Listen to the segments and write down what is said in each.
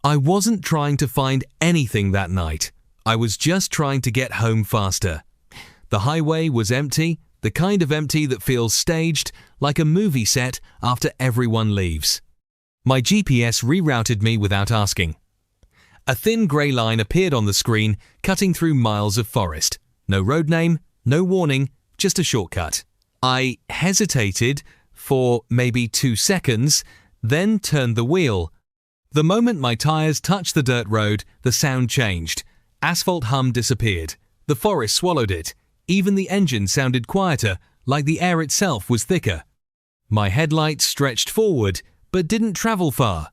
I wasn't trying to find anything that night. I was just trying to get home faster. The highway was empty, the kind of empty that feels staged, like a movie set after everyone leaves. My GPS rerouted me without asking. A thin grey line appeared on the screen, cutting through miles of forest. No road name, no warning, just a shortcut. I hesitated for maybe 2 seconds, then turned the wheel. The moment my tires touched the dirt road, the sound changed. Asphalt hum disappeared. The forest swallowed it. Even the engine sounded quieter, like the air itself was thicker. My headlights stretched forward, but didn't travel far.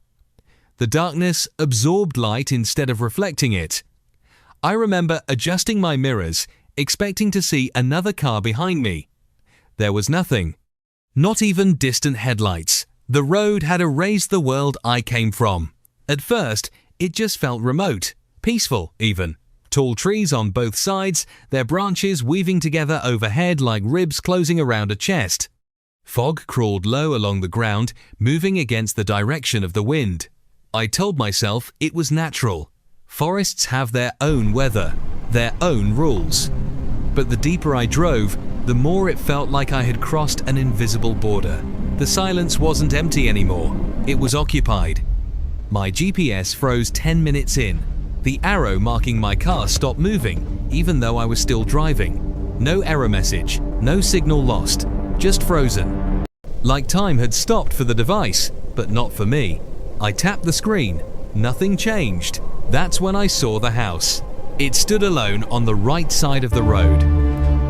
The darkness absorbed light instead of reflecting it. I remember adjusting my mirrors, expecting to see another car behind me. There was nothing. Not even distant headlights. The road had erased the world I came from. At first, it just felt remote, peaceful even. Tall trees on both sides, their branches weaving together overhead like ribs closing around a chest. Fog crawled low along the ground, moving against the direction of the wind. I told myself it was natural. Forests have their own weather, their own rules. But the deeper I drove, the more it felt like I had crossed an invisible border. The silence wasn't empty anymore. It was occupied. My GPS froze 10 minutes in. The arrow marking my car stopped moving, even though I was still driving. No error message, no signal lost, just frozen. Like time had stopped for the device, but not for me. I tapped the screen. Nothing changed. That's when I saw the house. It stood alone on the right side of the road.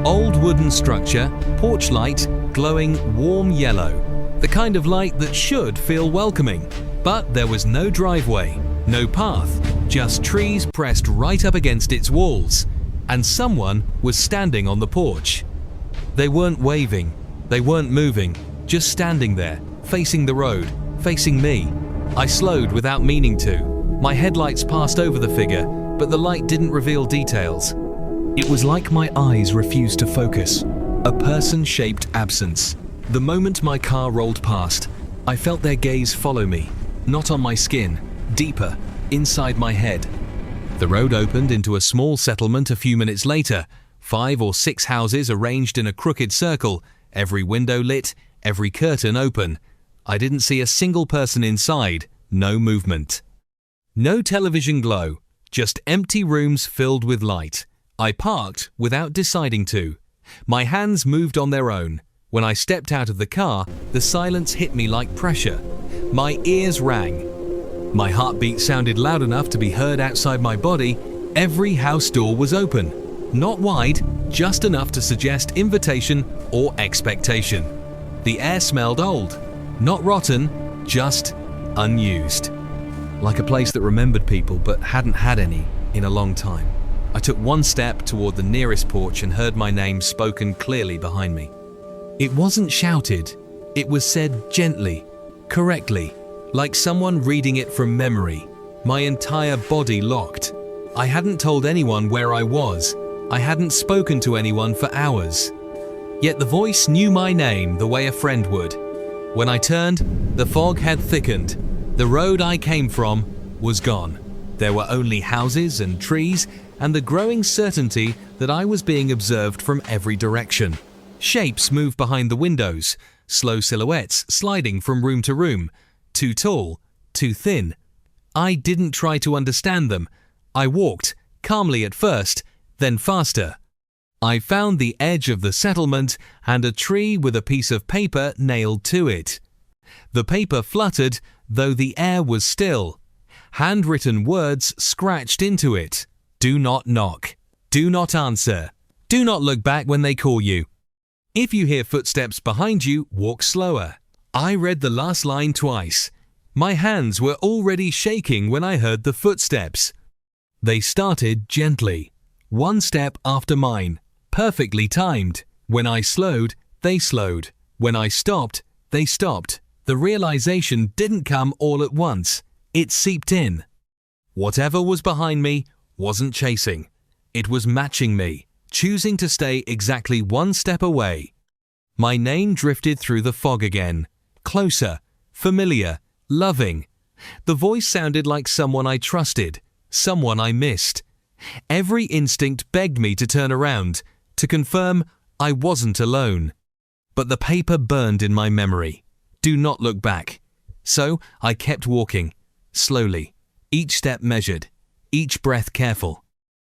Old wooden structure, porch light, glowing warm yellow. The kind of light that should feel welcoming. But there was no driveway, no path, just trees pressed right up against its walls. And someone was standing on the porch. They weren't waving, they weren't moving, just standing there, facing the road, facing me. I slowed without meaning to. My headlights passed over the figure, but the light didn't reveal details. It was like my eyes refused to focus. A person-shaped absence. The moment my car rolled past, I felt their gaze follow me, not on my skin, deeper, inside my head. The road opened into a small settlement a few minutes later, 5 or 6 houses arranged in a crooked circle, every window lit, every curtain open. I didn't see a single person inside, no movement. No television glow, just empty rooms filled with light. I parked without deciding to. My hands moved on their own. When I stepped out of the car, the silence hit me like pressure. My ears rang. My heartbeat sounded loud enough to be heard outside my body. Every house door was open. Not wide, just enough to suggest invitation or expectation. The air smelled old. Not rotten, just unused. Like a place that remembered people but hadn't had any in a long time. I took one step toward the nearest porch and heard my name spoken clearly behind me. It wasn't shouted. It was said gently, correctly, like someone reading it from memory. My entire body locked. I hadn't told anyone where I was. I hadn't spoken to anyone for hours. Yet the voice knew my name the way a friend would. When I turned, the fog had thickened. The road I came from was gone. There were only houses and trees and the growing certainty that I was being observed from every direction. Shapes moved behind the windows, slow silhouettes sliding from room to room, too tall, too thin. I didn't try to understand them. I walked, calmly at first, then faster. I found the edge of the settlement and a tree with a piece of paper nailed to it. The paper fluttered, though the air was still. Handwritten words scratched into it. Do not knock. Do not answer. Do not look back when they call you. If you hear footsteps behind you, walk slower. I read the last line twice. My hands were already shaking when I heard the footsteps. They started gently, one step after mine, perfectly timed. When I slowed, they slowed. When I stopped, they stopped. The realization didn't come all at once. It seeped in. Whatever was behind me wasn't chasing. It was matching me, choosing to stay exactly one step away. My name drifted through the fog again, closer, familiar, loving. The voice sounded like someone I trusted, someone I missed. Every instinct begged me to turn around, to confirm I wasn't alone. But the paper burned in my memory. Do not look back. So I kept walking, slowly, each step measured, each breath careful.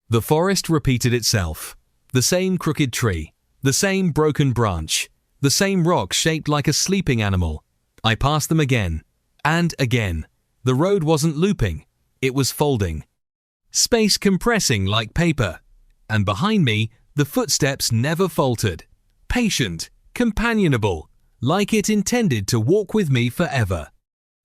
The forest repeated itself. The same crooked tree, the same broken branch, the same rock shaped like a sleeping animal. I passed them again, and again. The road wasn't looping, it was folding. Space compressing like paper. And behind me, the footsteps never faltered. Patient, companionable, like it intended to walk with me forever.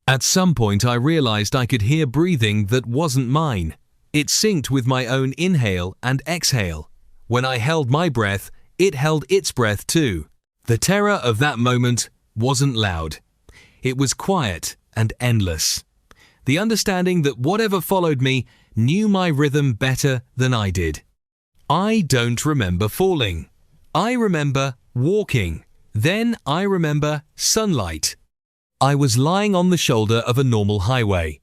At some point I realized I could hear breathing that wasn't mine. It synced with my own inhale and exhale. When I held my breath, it held its breath too. The terror of that moment wasn't loud. It was quiet and endless. The understanding that whatever followed me knew my rhythm better than I did. I don't remember falling. I remember walking. Then I remember sunlight. I was lying on the shoulder of a normal highway.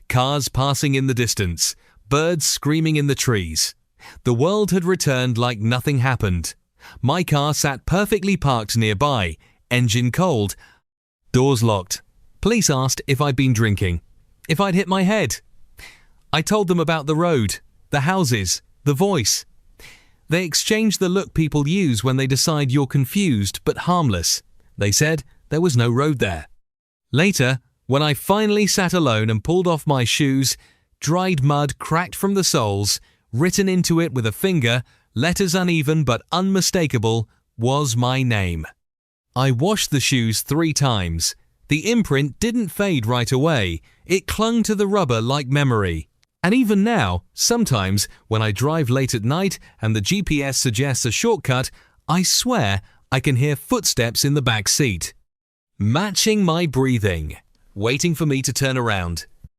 Cars passing in the distance, birds screaming in the trees. The world had returned like nothing happened. My car sat perfectly parked nearby, engine cold, doors locked. Police asked if I'd been drinking, if I'd hit my head. I told them about the road, the houses, the voice. They exchanged the look people use when they decide you're confused but harmless. They said there was no road there. Later, when I finally sat alone and pulled off my shoes, dried mud cracked from the soles, written into it with a finger, letters uneven but unmistakable, was my name. I washed the shoes 3 times. The imprint didn't fade right away. It clung to the rubber like memory. And even now, sometimes, when I drive late at night and the GPS suggests a shortcut, I swear I can hear footsteps in the back seat. Matching my breathing, waiting for me to turn around.